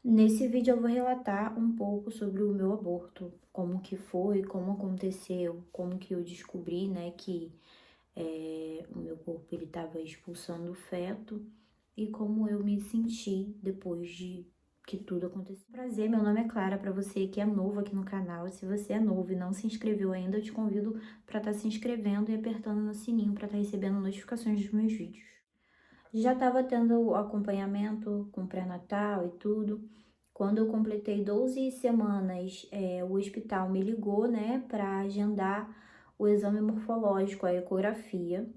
Nesse vídeo eu vou relatar um pouco sobre o meu aborto, como que foi, como aconteceu, como que eu descobri, né, que o meu corpo ele estava expulsando o feto e como eu me senti depois de que tudo aconteceu. Prazer, meu nome é Clara, para você que é novo aqui no canal. Se você é novo e não se inscreveu ainda, eu te convido para estar se inscrevendo e apertando no sininho para estar recebendo notificações dos meus vídeos. Já estava tendo o acompanhamento com pré-natal e tudo. Quando eu completei 12 semanas, o hospital me ligou, né, para agendar o exame morfológico, a ecografia,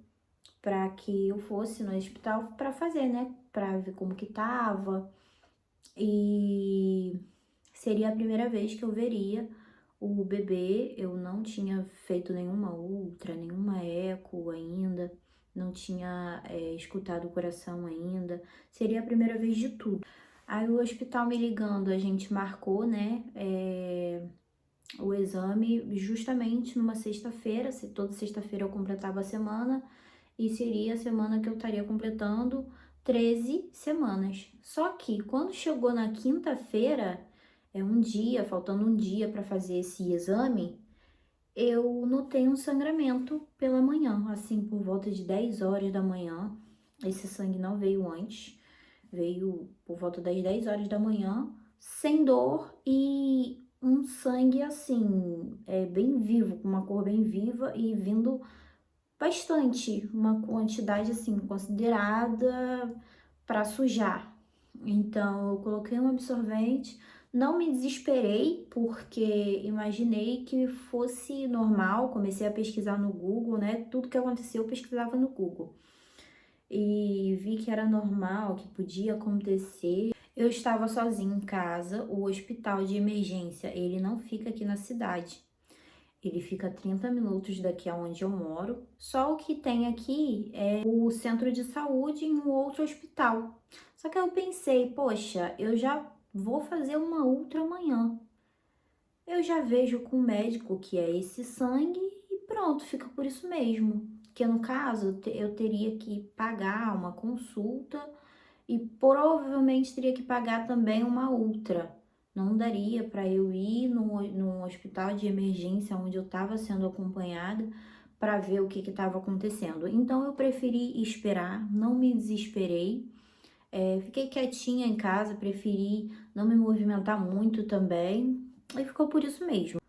para que eu fosse no hospital para fazer, né, para ver como que tava. E seria a primeira vez que eu veria o bebê. Eu não tinha feito nenhuma ultra, nenhuma eco ainda, não tinha escutado o coração ainda. Seria a primeira vez de tudo. Aí o hospital me ligando, a gente marcou, né, o exame justamente numa sexta-feira. Toda sexta-feira eu completava a semana e seria a semana que eu estaria completando 13 semanas. Só que quando chegou na quinta-feira, faltando um dia para fazer esse exame, eu notei um sangramento pela manhã, assim, por volta de 10 horas da manhã. Esse sangue não veio antes, veio por volta das 10 horas da manhã, sem dor e um sangue assim, bem vivo, com uma cor bem viva e vindo bastante, uma quantidade assim considerada para sujar. Então eu coloquei um absorvente, não me desesperei porque imaginei que fosse normal. Comecei a pesquisar no Google, né? Tudo que aconteceu eu pesquisava no Google e vi que era normal, que podia acontecer. Eu estava sozinha em casa. O hospital de emergência, ele não fica aqui na cidade. Ele fica a 30 minutos daqui aonde eu moro. Só o que tem aqui é o centro de saúde em um outro hospital. Só que eu pensei, poxa, eu já vou fazer uma ultra amanhã. Eu já vejo com o médico que é esse sangue e pronto, fica por isso mesmo. Que no caso eu teria que pagar uma consulta e provavelmente teria que pagar também uma ultra. Não daria para eu ir no hospital de emergência onde eu estava sendo acompanhada para ver o que estava acontecendo. Então eu preferi esperar, não me desesperei, fiquei quietinha em casa, preferi não me movimentar muito também e ficou por isso mesmo.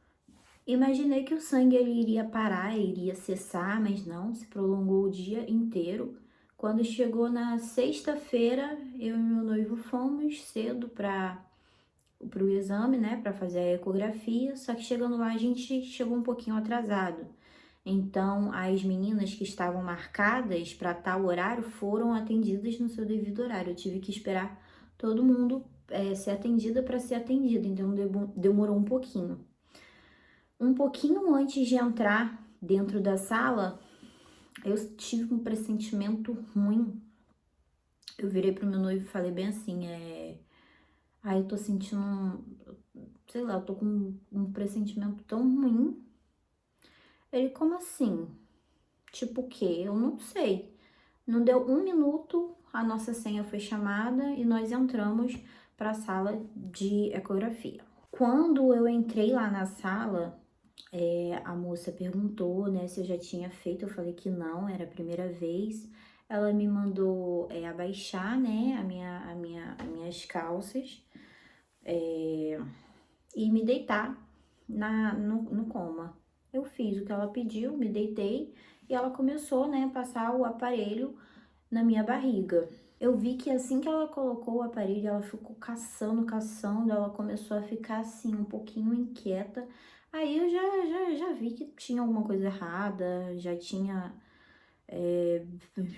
Imaginei que o sangue ele iria parar, iria cessar, mas não, se prolongou o dia inteiro. Quando chegou na sexta-feira, eu e meu noivo fomos cedo para o exame, né, para fazer a ecografia, só que chegando lá a gente chegou um pouquinho atrasado. Então, as meninas que estavam marcadas para tal horário foram atendidas no seu devido horário. Eu tive que esperar todo mundo ser atendida para ser atendida, então demorou um pouquinho. Um pouquinho antes de entrar dentro da sala, eu tive um pressentimento ruim. Eu virei pro meu noivo e falei bem assim, eu tô sentindo, sei lá, eu tô com um pressentimento tão ruim. Ele, como assim? Tipo o quê? Eu não sei. Não deu um minuto, a nossa senha foi chamada e nós entramos para a sala de ecografia. Quando eu entrei lá na sala, a moça perguntou, né, se eu já tinha feito. Eu falei que não, era a primeira vez. Ela me mandou abaixar, né, as minhas calças, e me deitar no coma. Eu fiz o que ela pediu, me deitei e ela começou, né, a passar o aparelho na minha barriga. Eu vi que assim que ela colocou o aparelho, ela ficou caçando, caçando, ela começou a ficar assim, um pouquinho inquieta. Aí eu já vi que tinha alguma coisa errada, já tinha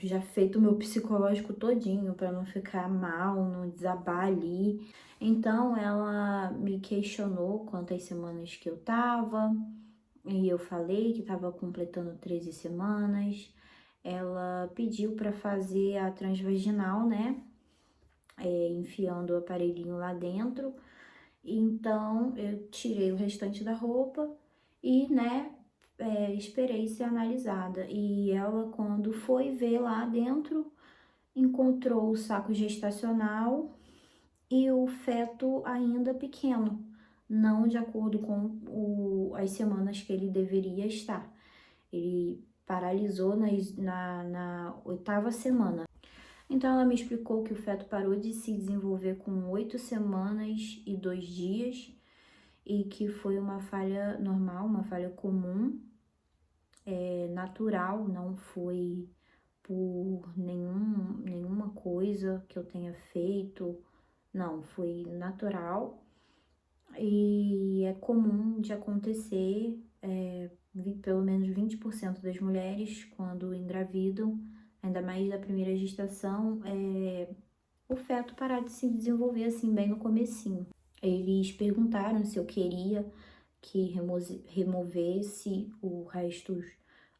já feito o meu psicológico todinho para não ficar mal, não desabar ali. Então ela me questionou quantas semanas que eu tava, e eu falei que tava completando 13 semanas. Ela pediu para fazer a transvaginal, né? Enfiando o aparelhinho lá dentro. Então eu tirei o restante da roupa e, né, esperei ser analisada. E ela, quando foi ver lá dentro, encontrou o saco gestacional e o feto ainda pequeno, não de acordo com as semanas que ele deveria estar. Ele paralisou na 8ª semana. Então, ela me explicou que o feto parou de se desenvolver com 8 semanas e 2 dias e que foi uma falha normal, uma falha comum, natural, não foi por nenhuma coisa que eu tenha feito, não, foi natural e é comum de acontecer, pelo menos 20% das mulheres quando engravidam, ainda mais da primeira gestação, o feto parar de se desenvolver assim bem no comecinho. Eles perguntaram se eu queria que removesse o resto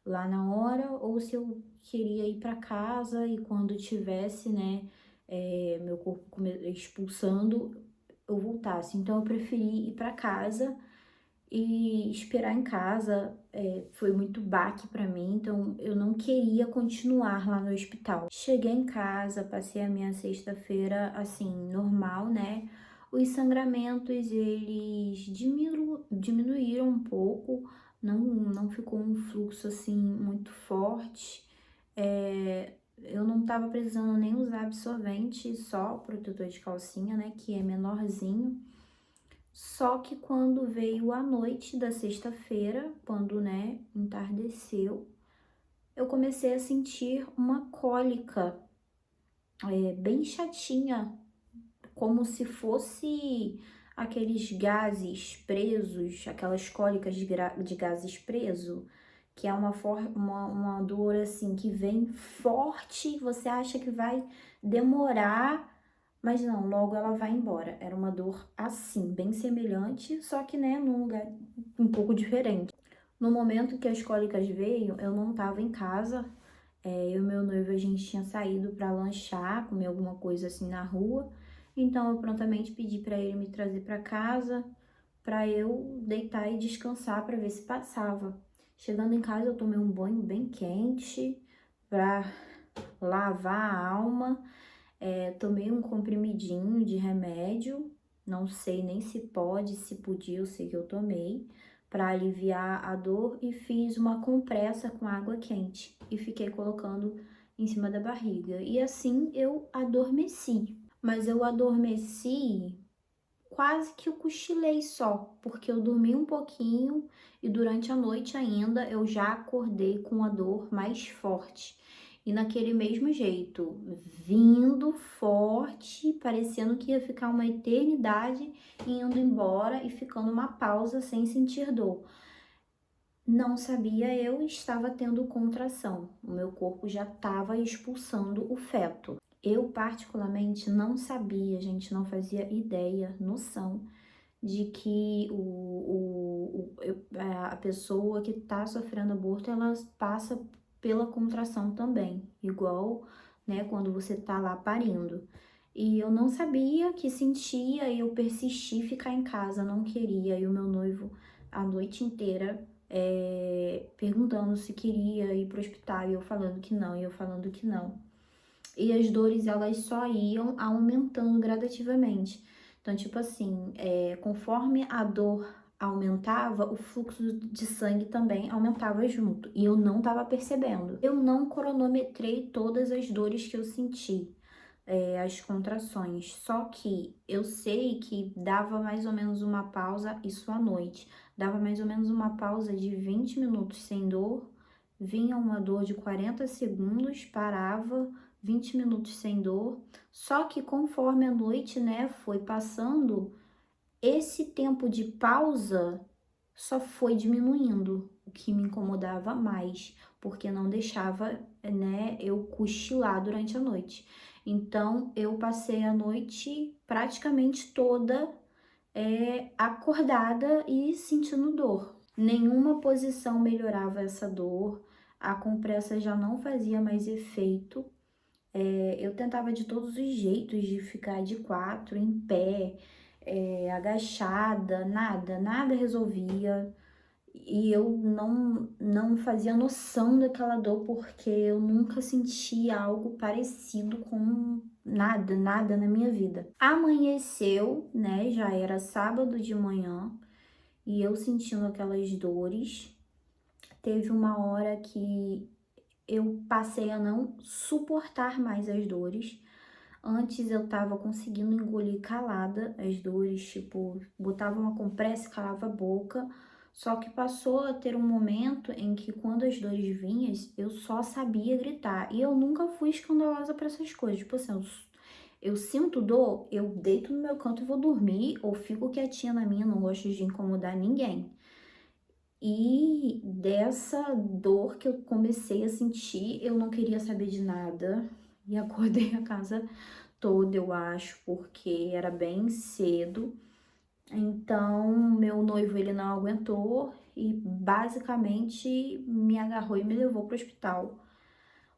lá na hora ou se eu queria ir para casa e quando tivesse, né, meu corpo expulsando, eu voltasse. Então eu preferi ir para casa e esperar em casa. Foi muito baque para mim, então eu não queria continuar lá no hospital. Cheguei em casa, passei a minha sexta-feira assim, normal, né? Os sangramentos, eles diminuíram um pouco, não ficou um fluxo assim muito forte. Eu não tava precisando nem usar absorvente, só protetor de calcinha, né, que é menorzinho. Só que quando veio a noite da sexta-feira, quando, né, entardeceu, eu comecei a sentir uma cólica, bem chatinha, como se fosse aqueles gases presos, aquelas cólicas de gases preso, que é uma dor assim que vem forte, você acha que vai demorar, mas não, logo ela vai embora. Era uma dor assim, bem semelhante, só que, né, num lugar um pouco diferente. No momento que as cólicas veio, eu não estava em casa, eu e meu noivo, a gente tinha saído para lanchar, comer alguma coisa assim na rua, então eu prontamente pedi para ele me trazer para casa, para eu deitar e descansar para ver se passava. Chegando em casa, eu tomei um banho bem quente para lavar a alma. Tomei um comprimidinho de remédio, não sei nem se pode, se podia, eu sei que eu tomei, para aliviar a dor e fiz uma compressa com água quente e fiquei colocando em cima da barriga. E assim eu adormeci. Mas eu adormeci quase que eu cochilei só, porque eu dormi um pouquinho e durante a noite ainda eu já acordei com a dor mais forte. E naquele mesmo jeito, vindo forte, parecendo que ia ficar uma eternidade, indo embora e ficando uma pausa sem sentir dor. Não sabia, eu estava tendo contração. O meu corpo já estava expulsando o feto. Eu, particularmente, não sabia, gente, não fazia ideia, noção de que a pessoa que está sofrendo aborto, ela passa pela contração também, igual, né, quando você tá lá parindo. E eu não sabia que sentia e eu persisti ficar em casa, não queria. E o meu noivo, a noite inteira, perguntando se queria ir pro hospital, e eu falando que não, e eu falando que não. E as dores, elas só iam aumentando gradativamente. Então, tipo assim, conforme a dor aumentava, o fluxo de sangue também aumentava junto. E eu não tava percebendo. Eu não cronometrei todas as dores que eu senti, as contrações. Só que eu sei que dava mais ou menos uma pausa, isso à noite. Dava mais ou menos uma pausa de 20 minutos sem dor. Vinha uma dor de 40 segundos, parava, 20 minutos sem dor. Só que conforme a noite, né, foi passando, esse tempo de pausa só foi diminuindo, o que me incomodava mais, porque não deixava, né, eu cochilar durante a noite. Então, eu passei a noite praticamente toda acordada e sentindo dor. Nenhuma posição melhorava essa dor, a compressa já não fazia mais efeito. Eu tentava de todos os jeitos de ficar de quatro, em pé, agachada, nada resolvia. E eu não fazia noção daquela dor, porque eu nunca senti algo parecido com nada, nada na minha vida. Amanheceu, né? Já era sábado de manhã e eu sentindo aquelas dores. Teve uma hora que eu passei a não suportar mais as dores. Antes eu tava conseguindo engolir calada as dores, tipo, botava uma compressa e calava a boca. Só que passou a ter um momento em que quando as dores vinham, eu só sabia gritar. E eu nunca fui escandalosa pra essas coisas. Tipo assim, eu sinto dor, eu deito no meu canto e vou dormir, ou fico quietinha na minha, não gosto de incomodar ninguém. E dessa dor que eu comecei a sentir, eu não queria saber de nada. E acordei a casa toda, eu acho, porque era bem cedo. Então, meu noivo, ele não aguentou e basicamente me agarrou e me levou para o hospital.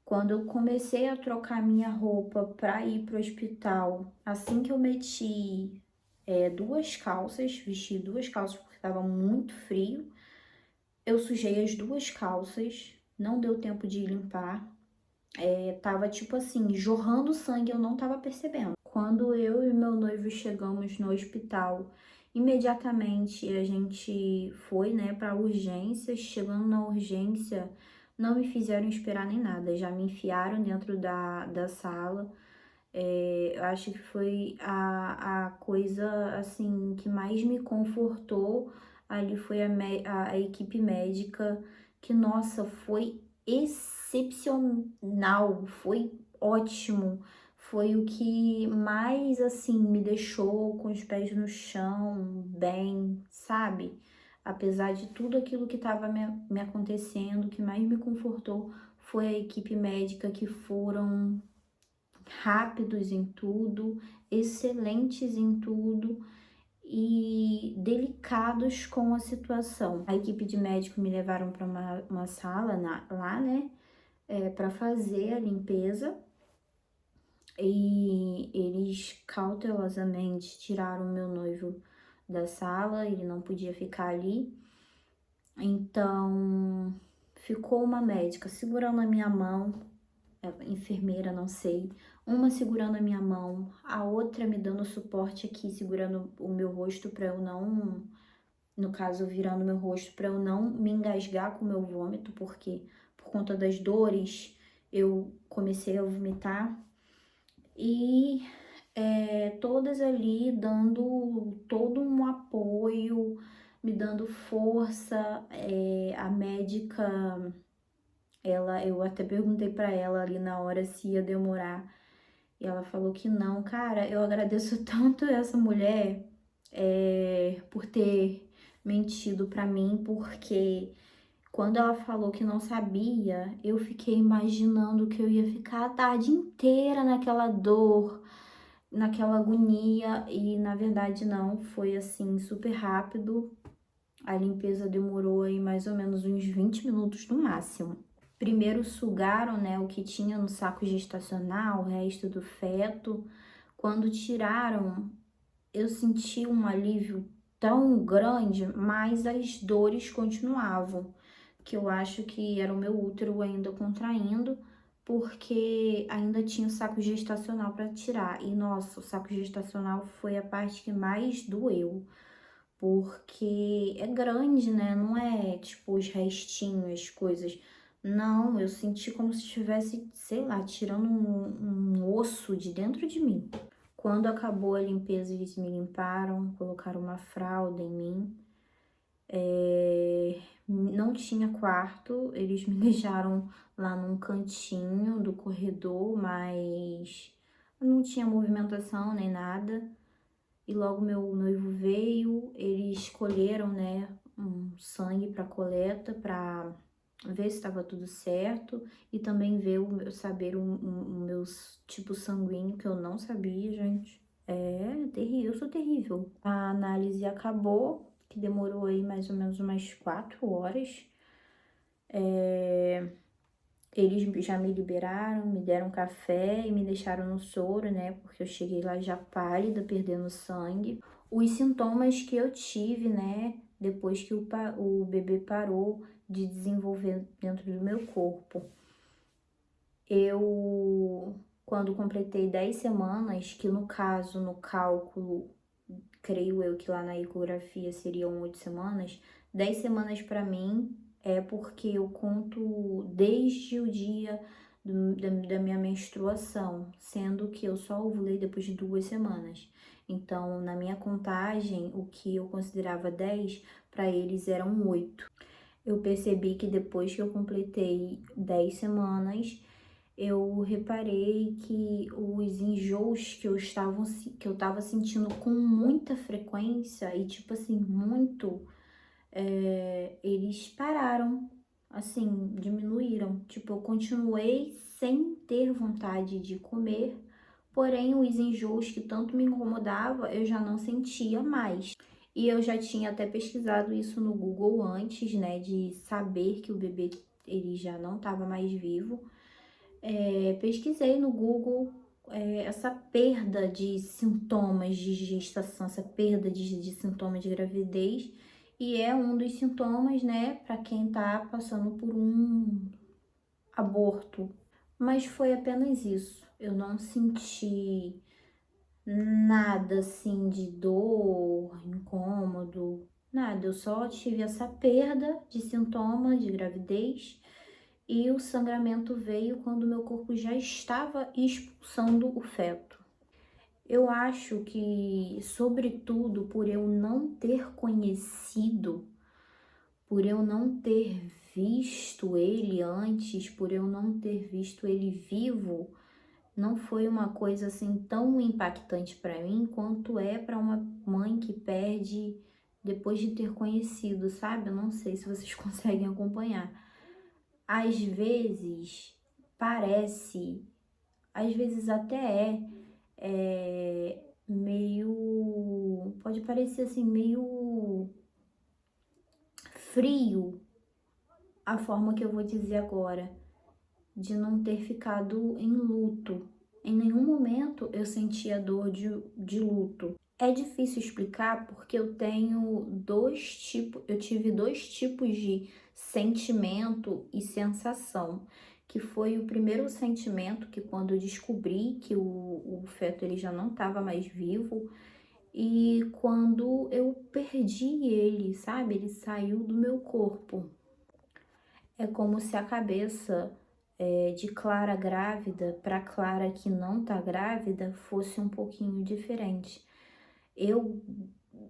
Quando eu comecei a trocar minha roupa para ir para o hospital, assim que eu meti duas calças, vesti duas calças porque estava muito frio, eu sujei as duas calças, não deu tempo de limpar. Tava tipo assim, jorrando sangue, eu não tava percebendo. Quando eu e meu noivo chegamos no hospital, imediatamente a gente foi, né, pra urgência. Chegando na urgência, não me fizeram esperar nem nada, já me enfiaram dentro da sala. Eu acho que foi a coisa, assim, que mais me confortou ali foi a equipe médica, que, nossa, foi excepcional, foi ótimo. Foi o que mais, assim, me deixou com os pés no chão, bem, sabe? Apesar de tudo aquilo que estava me acontecendo, o que mais me confortou foi a equipe médica, que foram rápidos em tudo, excelentes em tudo e delicados com a situação. A equipe de médico me levaram para uma sala lá, né, para fazer a limpeza, e eles cautelosamente tiraram meu noivo da sala, ele não podia ficar ali. Então ficou uma médica segurando a minha mão, enfermeira, não sei, uma segurando a minha mão, a outra me dando suporte aqui, segurando o meu rosto para eu não, no caso, virando meu rosto para eu não me engasgar com o meu vômito, porque por conta das dores eu comecei a vomitar. E todas ali dando todo um apoio, me dando força. A médica, eu até perguntei para ela ali na hora se ia demorar. E ela falou que não. Cara, eu agradeço tanto essa mulher por ter mentido pra mim, porque quando ela falou que não sabia, eu fiquei imaginando que eu ia ficar a tarde inteira naquela dor, naquela agonia, e na verdade não, foi assim super rápido. A limpeza demorou aí mais ou menos uns 20 minutos no máximo. Primeiro sugaram, né, o que tinha no saco gestacional, o resto do feto. Quando tiraram, eu senti um alívio tão grande, mas as dores continuavam, que eu acho que era o meu útero ainda contraindo, porque ainda tinha o saco gestacional para tirar. E nossa, o saco gestacional foi a parte que mais doeu, porque é grande, né? Não é tipo os restinhos, as coisas. Não, eu senti como se estivesse, sei lá, tirando um osso de dentro de mim. Quando acabou a limpeza, eles me limparam, colocaram uma fralda em mim. Não tinha quarto, eles me deixaram lá num cantinho do corredor, mas não tinha movimentação nem nada. E logo meu noivo veio, eles escolheram, né, um sangue para coleta, para ver se estava tudo certo e também ver saber o meu tipo sanguíneo, que eu não sabia, gente. É terrível, eu sou terrível. A análise acabou, que demorou aí mais ou menos umas 4 horas. Eles já me liberaram, me deram café e me deixaram no soro, né? Porque eu cheguei lá já pálida, perdendo sangue. Os sintomas que eu tive, né? Depois que o bebê parou de desenvolver dentro do meu corpo. Eu Quando completei 10 semanas, que no caso, no cálculo, creio eu que lá na ecografia seriam 8 semanas, 10 semanas para mim é porque eu conto desde o dia da minha menstruação, sendo que eu só ovulei depois de 2 semanas. Então, na minha contagem, o que eu considerava 10, para eles eram 8. Eu percebi que depois que eu completei 10 semanas, eu reparei que os enjoos que eu estava sentindo com muita frequência e tipo assim, muito, eles pararam, assim, diminuíram. Tipo, eu continuei sem ter vontade de comer, porém os enjoos que tanto me incomodava, eu já não sentia mais. E eu já tinha até pesquisado isso no Google antes, né, de saber que o bebê ele já não estava mais vivo. Pesquisei no Google essa perda de sintomas de gestação, essa perda de sintomas de gravidez, e é um dos sintomas, né, para quem tá passando por um aborto. Mas foi apenas isso. Eu não senti nada assim de dor, incômodo, nada. Eu só tive essa perda de sintoma de gravidez e o sangramento veio quando meu corpo já estava expulsando o feto. Eu acho que, sobretudo, por eu não ter conhecido, por eu não ter visto ele antes, por eu não ter visto ele vivo, não foi uma coisa assim tão impactante para mim quanto é para uma mãe que perde depois de ter conhecido, sabe? Eu não sei se vocês conseguem acompanhar. Às vezes parece, às vezes até meio, pode parecer assim, meio frio a forma que eu vou dizer agora, de não ter ficado em luto. Em nenhum momento eu senti a dor de luto. É difícil explicar porque eu tive dois tipos de sentimento e sensação, que foi o primeiro sentimento que quando eu descobri que o feto ele já não estava mais vivo e quando eu perdi ele, sabe? Ele saiu do meu corpo. É como se a cabeça de Clara grávida para Clara que não tá grávida fosse um pouquinho diferente. Eu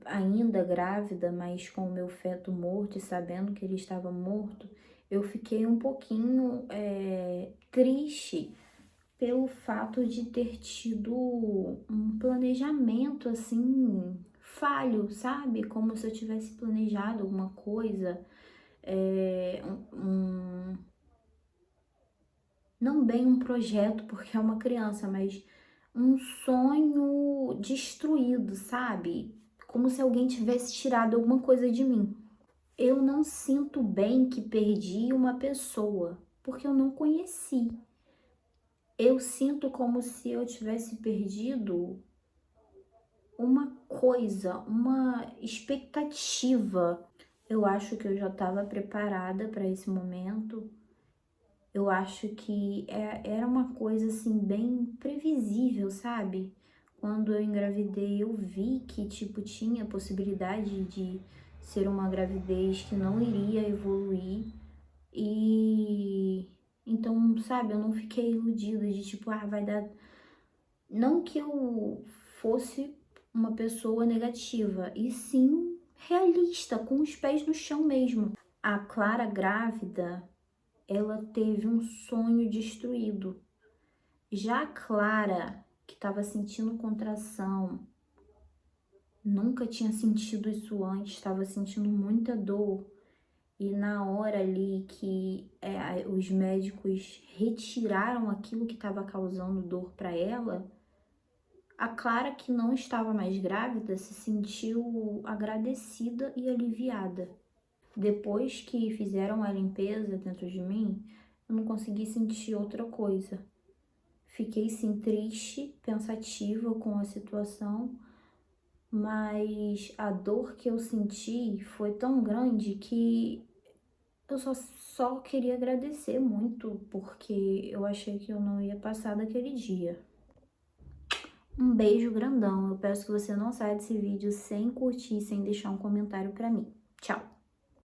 ainda grávida, mas com o meu feto morto e sabendo que ele estava morto, eu fiquei um pouquinho triste pelo fato de ter tido um planejamento assim falho, sabe? Como se eu tivesse planejado alguma coisa, é, um, não bem um projeto, porque é uma criança, mas um sonho destruído, sabe? Como se alguém tivesse tirado alguma coisa de mim. Eu não sinto bem que perdi uma pessoa, porque eu não conheci. Eu sinto como se eu tivesse perdido uma coisa, uma expectativa. Eu acho que eu já estava preparada para esse momento. Eu acho que era uma coisa assim bem previsível, sabe? Quando eu engravidei, eu vi que tipo tinha possibilidade de ser uma gravidez que não iria evoluir e então, sabe, eu não fiquei iludida de tipo, vai dar, não que eu fosse uma pessoa negativa, e sim realista, com os pés no chão mesmo. A Clara grávida, ela teve um sonho destruído. Já a Clara, que estava sentindo contração, nunca tinha sentido isso antes, estava sentindo muita dor. E na hora ali que os médicos retiraram aquilo que estava causando dor para ela, a Clara, que não estava mais grávida, se sentiu agradecida e aliviada. Depois que fizeram a limpeza dentro de mim, eu não consegui sentir outra coisa. Fiquei sim triste, pensativa com a situação, mas a dor que eu senti foi tão grande que Eu só queria agradecer muito, porque eu achei que eu não ia passar daquele dia. Um beijo grandão. Eu peço que você não saia desse vídeo sem curtir, sem deixar um comentário pra mim. Tchau!